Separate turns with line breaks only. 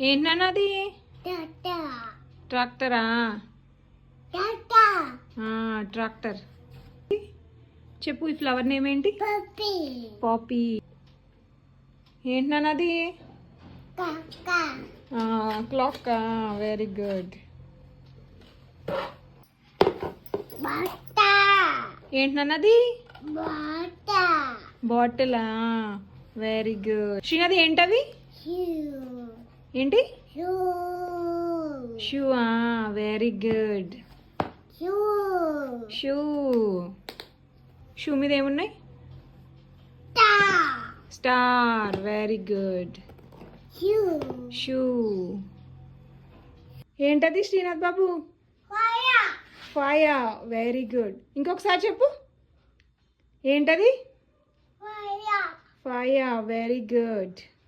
ఏంటన్నది? ట్రాక్టరా? ట్రాక్టర్. చెప్పు, ఈ ఫ్లవర్ నేమ్ ఏంటి? పాపీ. ఏంటన్నది? క్లాక్. Very good. ఏంటన్నది? బాటిలా? Very good. శ్రీనది ఏంటవి? ఏంటి? Shoe. Very good. Shoe. Shoe మీద ఏమున్నాయి? స్టార్. Very good. షూ. ఏంటది శ్రీనాథ్ బాబు? ఫైర్. Very good. ఇంకొకసారి చెప్పు. ఏంటది? ఫైర్. Very good.